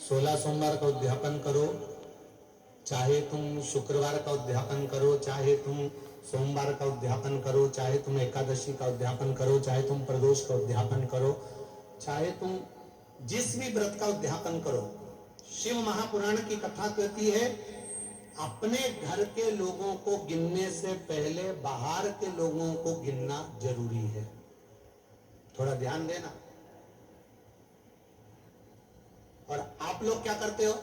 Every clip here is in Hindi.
16 सोमवार का उद्यापन करो, चाहे तुम शुक्रवार का उद्यापन करो, चाहे तुम सोमवार का उद्यापन करो, चाहे तुम एकादशी का उद्यापन करो, चाहे तुम प्रदोष का उद्यापन करो, चाहे तुम जिस भी व्रत का उद्यापन करो, शिव महापुराण की कथा कहती है अपने घर के लोगों को गिनने से पहले बाहर के लोगों को गिनना जरूरी है। थोड़ा ध्यान देना। और आप लोग क्या करते हो?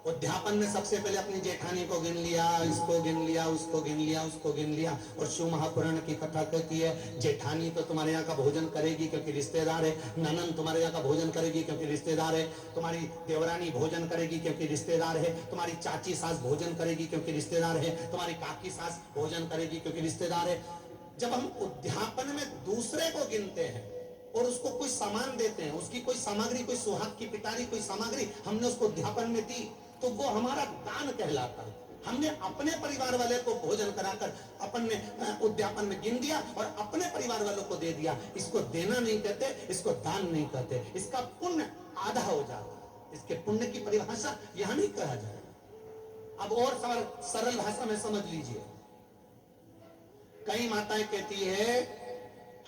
उद्यापन में सबसे पहले अपनी जेठानी को गिन लिया, इसको गिन लिया, उसको गिन लिया, उसको गिन लिया। और शिव महापुराण की कथा कहती है जेठानी तो तुम्हारे यहाँ का भोजन करेगी क्योंकि रिश्तेदार है, ननन तुम्हारे यहाँ का भोजन करेगी क्योंकि रिश्तेदार है, तुम्हारी देवरानी भोजन करेगी क्योंकि रिश्तेदार है, तुम्हारी चाची सास भोजन करेगी क्योंकि रिश्तेदार है, तुम्हारी काकी सास भोजन करेगी क्योंकि रिश्तेदार है। जब हम उद्यापन में दूसरे को गिनते हैं और उसको कोई सामान देते हैं, उसकी कोई सामग्री, कोई सुहाग की पिटारी, कोई सामग्री हमने उसको उद्यापन में दी, तो वो हमारा दान कहलाता है। हमने अपने परिवार वाले को भोजन कराकर अपन ने उद्यापन में गिन दिया और अपने परिवार वालों को दे दिया। इसको देना नहीं कहते, इसको दान नहीं कहते, इसका पुण्य आधा हो जाता। इसके पुण्य की परिभाषा यहां नहीं कहा जाए। अब और सरल भाषा में समझ लीजिए। कई माताएं कहती है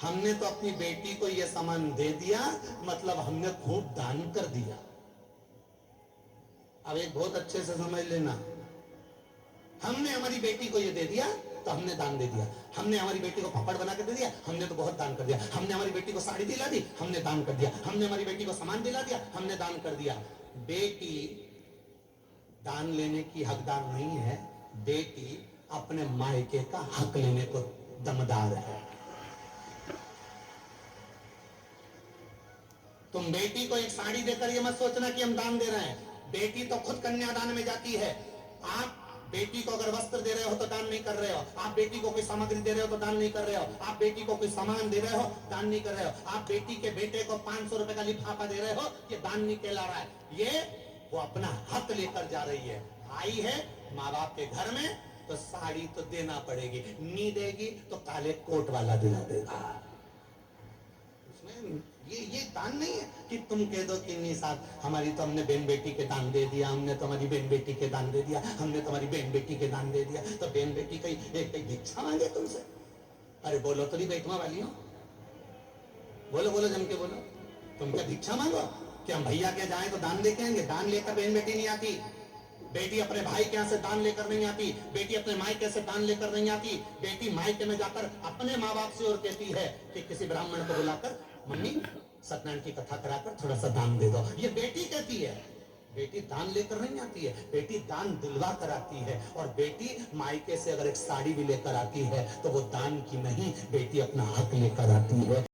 हमने तो अपनी बेटी को यह सामान दे दिया, मतलब हमने खूब दान कर दिया। अब एक बहुत अच्छे से समझ लेना, हमने हमारी बेटी को ये दे दिया तो हमने दान दे दिया। हमने हमारी बेटी को पापड़ बना के दे दिया, हमने तो बहुत दान कर दिया। हमने हमारी बेटी को साड़ी दिला दी, हमने दान कर दिया। हमने हमारी बेटी को सामान दिला दिया, हमने दान कर दिया। बेटी दान लेने की हकदार नहीं है, बेटी अपने मायके का हक लेने को दमदार है। तुम बेटी को एक साड़ी देकर ये मत सोचना कि हम दान दे रहे हैं। बेटी तो खुद कन्यादान में जाती है। आप बेटी को अगर वस्त्र दे रहे हो तो दान नहीं कर रहे हो। आप बेटी को कोई सामग्री दे रहे हो तो दान नहीं कर रहे हो। आप बेटी को कोई सामान दे रहे हो, दान नहीं कर रहे हो। आप बेटी के बेटे को 500 रुपए का लिफाफा दे रहे हो, ये दान नहीं कहला रहा है। ये वो अपना हक लेकर जा रही है। आई है माँ बाप के घर में तो साड़ी तो देना पड़ेगी, नहीं देगी तो काले कोट वाला दिला देगा। ये दान नहीं है कि तुम कह दो कि नहीं साहब हमारी तो हमने बहन बेटी के दान दे दिया, हमने तो हमारी बहन बेटी के दान दे दिया, हमने तो हमारी बहन बेटी के दान दे दिया। तो बहन बेटी कहीं भिक्षा मांगे तुमसे? अरे बोलो तो नहीं बैठवा वाली हो, बोलो बोलो जम के बोलो। तुम क्या भिक्षा मांगो? क्या हम भैया के जाए तो दान लेके आएंगे? दान लेकर बहन बेटी नहीं आती। बेटी अपने भाई के यहाँ से दान लेकर नहीं आती। बेटी अपने मायके से दान लेकर नहीं आती। बेटी मायके में जाकर अपने माँ बाप से और कहती है कि किसी ब्राह्मण को बुलाकर मम्मी सत्यनारायण की कथा कराकर थोड़ा सा दान दे दो। ये बेटी कहती है। बेटी दान लेकर नहीं आती है, बेटी दान दिलवा कर आती है। और बेटी मायके से अगर एक साड़ी भी लेकर आती है तो वो दान की नहीं, बेटी अपना हक लेकर आती है।